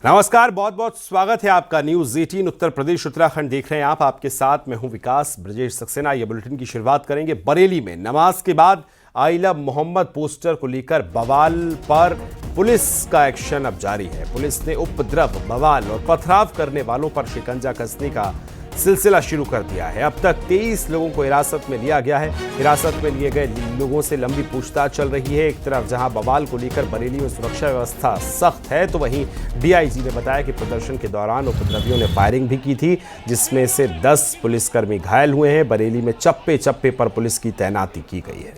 नमस्कार, बहुत बहुत स्वागत है आपका न्यूज 18 उत्तर प्रदेश उत्तराखंड देख रहे हैं आप। आपके साथ मैं हूं विकास ब्रजेश सक्सेना। ये बुलेटिन की शुरुआत करेंगे बरेली में। नमाज के बाद आई लव मोहम्मद पोस्टर को लेकर बवाल पर पुलिस का एक्शन अब जारी है। पुलिस ने उपद्रव, बवाल और पथराव करने वालों पर शिकंजा कसने का सिलसिला शुरू कर दिया है। अब तक 23 लोगों को हिरासत में लिया गया है। हिरासत में लिए गए लोगों से लंबी पूछताछ चल रही है। एक तरफ जहां बवाल को लेकर बरेली में सुरक्षा व्यवस्था सख्त है, तो वहीं डीआईजी ने बताया कि प्रदर्शन के दौरान उपद्रवियों ने फायरिंग भी की थी, जिसमें से 10 पुलिसकर्मी घायल हुए हैं। बरेली में चप्पे चप्पे पर पुलिस की तैनाती की गई है।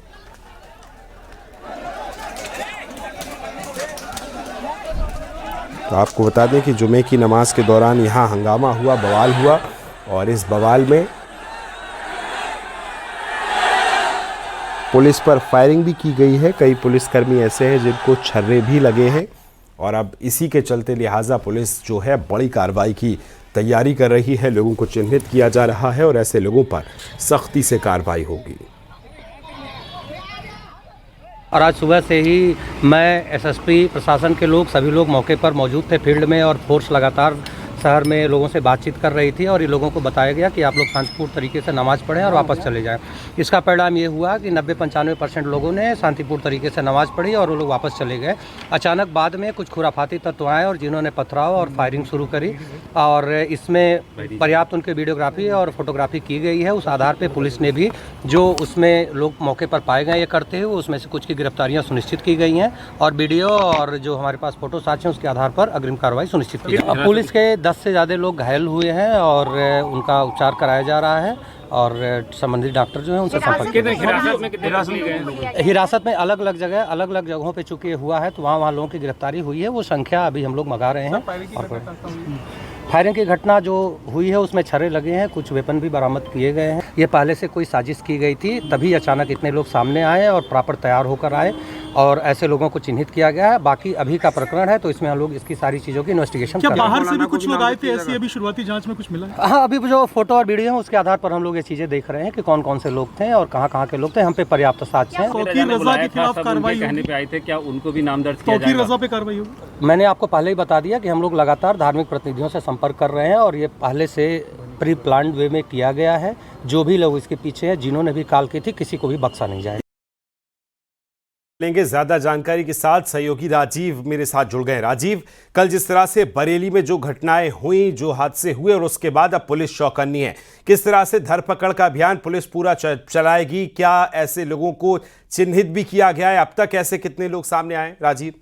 तो आपको बता दें कि जुमे की नमाज के दौरान यहां हंगामा हुआ, बवाल हुआ और इस बवाल में पुलिस पर फायरिंग भी की गई है। कई पुलिसकर्मी ऐसे हैं जिनको छर्रे भी लगे हैं और अब इसी के चलते लिहाजा पुलिस जो है बड़ी कार्रवाई की तैयारी कर रही है। लोगों को चिन्हित किया जा रहा है और ऐसे लोगों पर सख्ती से कार्रवाई होगी। और आज सुबह से ही मैं एसएसपी, प्रशासन के लोग, सभी लोग मौके पर मौजूद थे फील्ड में, और फोर्स लगातार शहर में लोगों से बातचीत कर रही थी और ये लोगों को बताया गया कि आप लोग शांतिपूर्ण तरीके से नमाज़ पढ़ें और वापस चले जाएं। इसका परिणाम ये हुआ कि 90-95% लोगों ने शांतिपूर्ण तरीके से नमाज़ पढ़ी और वो लोग वापस चले गए। अचानक बाद में कुछ खुराफाती तत्व आए और जिन्होंने पथराव और फायरिंग शुरू करी, और इसमें पर्याप्त उनकी वीडियोग्राफी और फोटोग्राफी की गई है। उस आधार पर पुलिस ने भी जो उसमें लोग मौके पर पाए गए ये करते हुए, उसमें से कुछ की गिरफ्तारियाँ सुनिश्चित की गई हैं और वीडियो और जो हमारे पास फोटो साक्ष्य हैं उसके आधार पर अग्रिम कार्रवाई सुनिश्चित की गई। पुलिस के 10 से ज़्यादा लोग घायल हुए हैं और उनका उपचार कराया जा रहा है और संबंधित डॉक्टर जो है उनसे संपर्क किया। हिरासत में अलग अलग जगहों पे चूंकि हुआ है तो वहाँ लोगों की गिरफ्तारी हुई है। वो संख्या अभी हम लोग मंगा रहे हैं। और फायरिंग की घटना जो हुई है उसमें छर्रे लगे हैं, कुछ वेपन भी बरामद किए गए हैं। ये पहले से कोई साजिश की गई थी, तभी अचानक इतने लोग सामने आए और प्रॉपर तैयार होकर आए और ऐसे लोगों को चिन्हित किया गया है। बाकी अभी का प्रकरण है तो इसमें हम लोग इसकी सारी चीज़ों की इन्वेस्टिगेशन कर रहे हैं। बाहर से भी कुछ लोग आए थे ऐसी, अभी शुरुआती जांच में कुछ मिला है? हाँ, अभी जो फोटो और वीडियो है उसके आधार पर हम लोग ये चीज़ें देख रहे हैं कि कौन कौन से लोग थे और कहाँ के लोग थे। हम पे पर्याप्त साक्ष्य हैं। तौकीर रजा के खिलाफ कार्रवाई कहने पे आए थे, क्या उनको भी नाम दर्ज किया जाएगा? तौकीर रजा पे कार्रवाई होगी? मैंने आपको पहले ही बता दिया कि हम लोग लगातार धार्मिक प्रतिनिधियों से संपर्क कर रहे हैं और ये पहले से प्री प्लान्ड वे में किया गया है। जो भी लोग इसके पीछे हैं, जिन्होंने भी कॉल की थी, किसी को भी बख्शा नहीं जाएगा। लेंगे ज्यादा जानकारी के साथ सहयोगी राजीव मेरे साथ जुड़ गए। राजीव, कल जिस तरह से बरेली में जो घटनाएं हुई, जो हादसे हुए और उसके बाद अब पुलिस चौकन्नी है, किस तरह से धरपकड़ का अभियान पुलिस पूरा चलाएगी? क्या ऐसे लोगों को चिन्हित भी किया गया है? अब तक ऐसे कितने लोग सामने आए राजीव?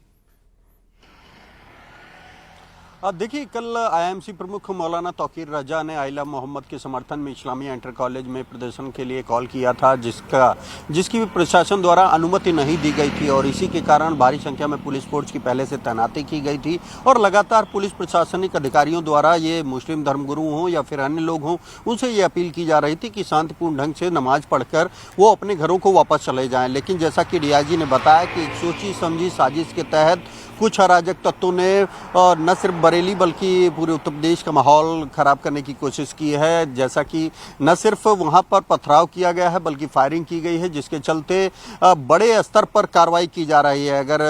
देखिए, कल आईएमसी प्रमुख मौलाना तौकीर रजा ने आई लव मोहम्मद के समर्थन में इस्लामिया इंटर कॉलेज में प्रदर्शन के लिए कॉल किया था, जिसकी प्रशासन द्वारा अनुमति नहीं दी गई थी और इसी के कारण भारी संख्या में पुलिस फोर्स की पहले से तैनाती की गई थी और लगातार पुलिस प्रशासनिक अधिकारियों द्वारा ये मुस्लिम धर्मगुरु हों या फिर अन्य लोग हों, उनसे ये अपील की जा रही थी कि शांतिपूर्ण ढंग से नमाज पढ़कर वो अपने घरों को वापस चले जाएँ। लेकिन जैसा कि डीआईजी ने बताया कि एक सोची समझी साजिश के तहत कुछ अराजक तत्वों ने न सिर्फ बरेली बल्कि पूरे उत्तर प्रदेश का माहौल खराब करने की कोशिश की है। जैसा कि न सिर्फ वहां पर पथराव किया गया है बल्कि फायरिंग की गई है, जिसके चलते बड़े स्तर पर कार्रवाई की जा रही है। अगर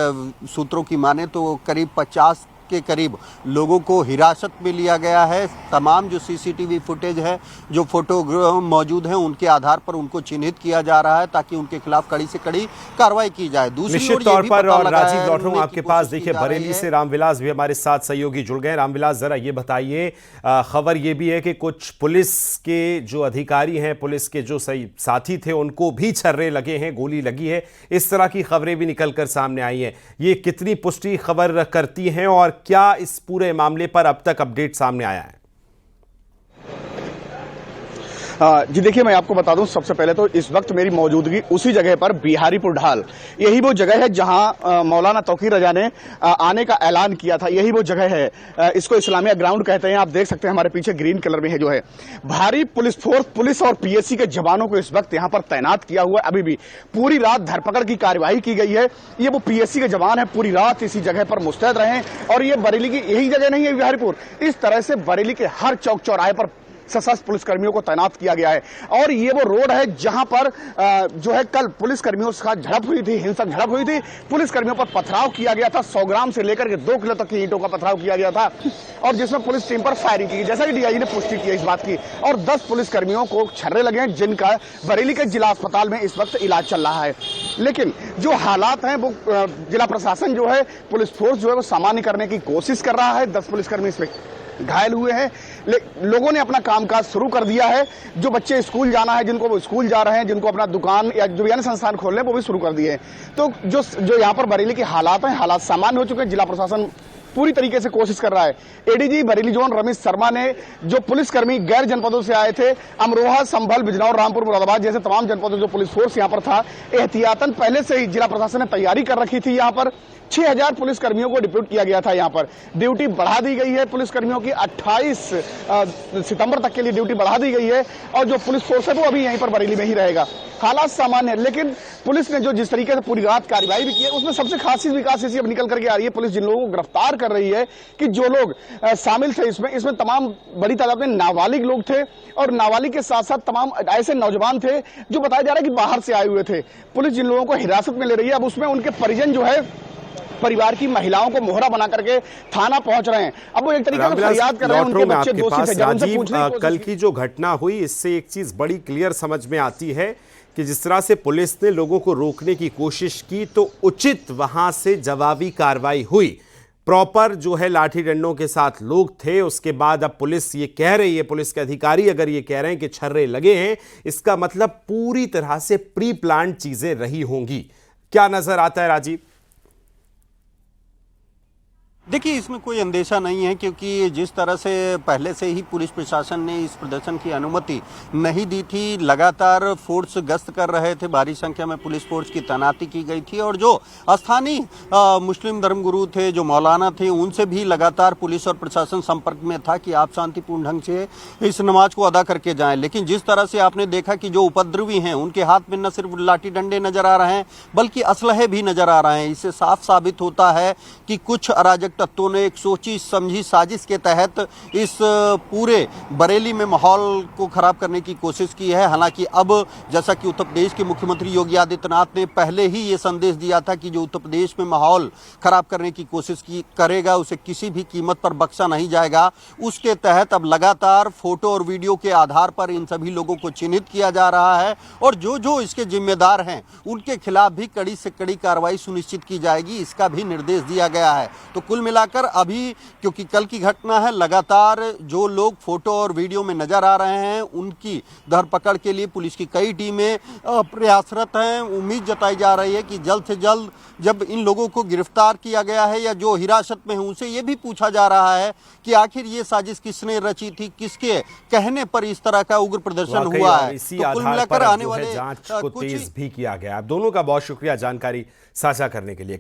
सूत्रों की माने तो करीब 50 के करीब लोगों को हिरासत में लिया गया है। तमाम जो सीसीटीवी फुटेज है, जो फोटो मौजूद हैं, उनके आधार पर उनको चिन्हित किया जा रहा है ताकि उनके खिलाफ कड़ी से कड़ी कार्रवाई की जाए। निश्चित तौर पर, और राजीव लौट रहा हूं आपके पास। देखिए, बरेली से रामविलास भी हमारे साथ सहयोगी जुड़ गए। रामविलास, जरा ये बताइए, खबर ये भी है कि कुछ पुलिस के जो अधिकारी हैं, पुलिस के जो साथी थे, उनको भी छर्रे लगे हैं, गोली लगी है, इस तरह की खबरें भी निकलकर सामने आई हैं। ये कितनी पुष्टि खबर करती हैं और क्या इस पूरे मामले पर अब तक अपडेट सामने आया है? जी देखिए, मैं आपको बता दूं, सबसे पहले तो इस वक्त मेरी मौजूदगी उसी जगह पर बिहारीपुर ढाल, यही वो जगह है जहां मौलाना तौकीर रजा ने आने का ऐलान किया था। यही वो जगह है, इसको इस्लामिया ग्राउंड कहते हैं। आप देख सकते हैं हमारे पीछे ग्रीन कलर में है जो है। भारी पुलिस फोर्स, पुलिस और पीएससी के जवानों को इस वक्त यहां पर तैनात किया हुआ है। अभी भी पूरी रात धरपकड़ की कार्यवाही की गई है। ये वो पीएससी के जवान है, पूरी रात इसी जगह पर मुस्तैद रहे। और ये बरेली की यही जगह नहीं है बिहारीपुर, इस तरह से बरेली के हर चौक चौराहे पर सशस्त्र पुलिसकर्मियों को तैनात किया गया है। और ये वो रोड है जहां पर जो है कल पुलिसकर्मियों के साथ झड़प हुई थी, हिंसक झड़प हुई थी, पुलिसकर्मियों पर पथराव किया गया था, 100 ग्राम से लेकर के 2 किलो तक की ईंटों का पथराव किया गया था और जिसमें पुलिस टीम पर फायरिंग की, जैसा कि डीआईजी ने पुष्टि की इस बात की। और 10 पुलिसकर्मियों को छर्रे लगे हैं जिनका बरेली के जिला अस्पताल में इस वक्त इलाज चल रहा है। लेकिन जो हालात हैं वो जिला प्रशासन जो है, पुलिस फोर्स जो है वो सामान्य करने की कोशिश कर रहा है। 10 पुलिसकर्मी इसमें घायल हुए हैं। लोगों ने अपना कामकाज शुरू कर दिया है। जो बच्चे स्कूल जाना है, जिनको वो स्कूल जा रहे हैं, जिनको अपना दुकान या जो भी अन्य संस्थान खोलने वो भी शुरू कर दिए हैं। तो जो यहाँ पर बरेली के हालात हैं, हालात सामान्य हो चुके हैं। जिला प्रशासन पूरी तरीके से कोशिश कर रहा है। एडीजी बरेली जोन रमेश शर्मा ने जो पुलिसकर्मी गैर जनपदों से आए थे, अमरोहा, संभल, बिजनौर, रामपुर, मुरादाबाद जैसे तमाम जनपदों जो पुलिस फोर्स यहां पर था, एहतियातन पहले से ही जिला प्रशासन ने तैयारी कर रखी थी। यहां पर 6000 पुलिसकर्मियों को डिप्यूट किया गया था। यहां पर ड्यूटी बढ़ा दी गई है पुलिसकर्मियों की, 28 सितंबर तक के लिए ड्यूटी बढ़ा दी गई है और जो पुलिस फोर्स है वो अभी यहीं पर बरेली में ही रहेगा। हालात सामान्य है, लेकिन पुलिस ने जो जिस तरीके से पूरी रात कार्रवाई भी की है, उसमें सबसे खास विकास इसी अब निकल करके आ रही है। पुलिस जिन लोगों को गिरफ्तार कर रही है कि जो लोग शामिल थे इसमें तमाम बड़ी तादाद में नाबालिग लोग थे और नाबालिग के साथ साथ तमाम ऐसे नौजवान थे जो बताया जा रहा है कि बाहर से आए हुए थे। पुलिस जिन लोगों को हिरासत में ले रही है, अब उसमें उनके परिजन जो है परिवार की महिलाओं को मोहरा बना करके थाना पहुंच रहे हैं। अब वो एक तरीके से फरियाद कर रहे हैं, उनके बच्चे दोषी थे। जब उनसे पूछने की कोशिश कल की जो घटना हुई, इससे एक चीज बड़ी क्लियर समझ में आती है कि जिस तरह से पुलिस ने लोगों को रोकने की कोशिश की तो उचित वहां से जवाबी कार्रवाई हुई। प्रॉपर जो है लाठी डंडों के साथ लोग थे। उसके बाद अब पुलिस ये कह रही है, पुलिस के अधिकारी अगर ये कह रहे हैं कि छर्रे लगे हैं, इसका मतलब पूरी तरह से प्री प्लान चीजें रही होंगी। क्या नजर आता है राजीव? देखिए, इसमें कोई अंदेशा नहीं है क्योंकि जिस तरह से पहले से ही पुलिस प्रशासन ने इस प्रदर्शन की अनुमति नहीं दी थी, लगातार फोर्स गश्त कर रहे थे, भारी संख्या में पुलिस फोर्स की तैनाती की गई थी और जो स्थानीय मुस्लिम धर्मगुरु थे, जो मौलाना थे, उनसे भी लगातार पुलिस और प्रशासन संपर्क में था कि आप शांतिपूर्ण ढंग से इस नमाज को अदा करके जाएं। लेकिन जिस तरह से आपने देखा कि जो उपद्रवी हैं उनके हाथ में न सिर्फ लाठी डंडे नजर आ रहे हैं बल्कि असलहे भी नजर आ रहे हैं, इससे साफ साबित होता है कि कुछ अराजक तत्वों ने एक सोची समझी साजिश के तहत इस पूरे बरेली में माहौल को खराब करने की कोशिश की है। हालांकि अब जैसा कि उत्तर प्रदेश के मुख्यमंत्री योगी आदित्यनाथ ने पहले ही ये संदेश दिया था कि जो उत्तर प्रदेश में माहौल खराब करने की कोशिश करेगा उसे किसी भी कीमत पर बख्शा नहीं जाएगा, उसके तहत अब लगातार फोटो और वीडियो के आधार पर इन सभी लोगों को चिन्हित किया जा रहा है और जो जो इसके जिम्मेदार हैं उनके खिलाफ भी कड़ी से कड़ी कार्रवाई सुनिश्चित की जाएगी, इसका भी निर्देश दिया गया है। तो कुल मिलाकर अभी क्योंकि कल की घटना है, लगातार जो लोग फोटो और वीडियो में नजर आ रहे हैं उनकी धरपकड़ के लिए पुलिस की कई टीमें प्रयासरत हैं। उम्मीद जताई जा रही है कि जल्द से जल्द जब इन लोगों को गिरफ्तार किया गया है या जो हिरासत में हैं उनसे ये भी पूछा जा रहा है कि आखिर ये साजिश किसने रची थी, किसके कहने पर इस तरह का उग्र प्रदर्शन हुआ है। इसी तो कुल आधार मिलाकर पर आने जो है वाले जांच को तेज भी किया गया। आप दोनों का बहुत शुक्रिया जानकारी साझा करने के लिए।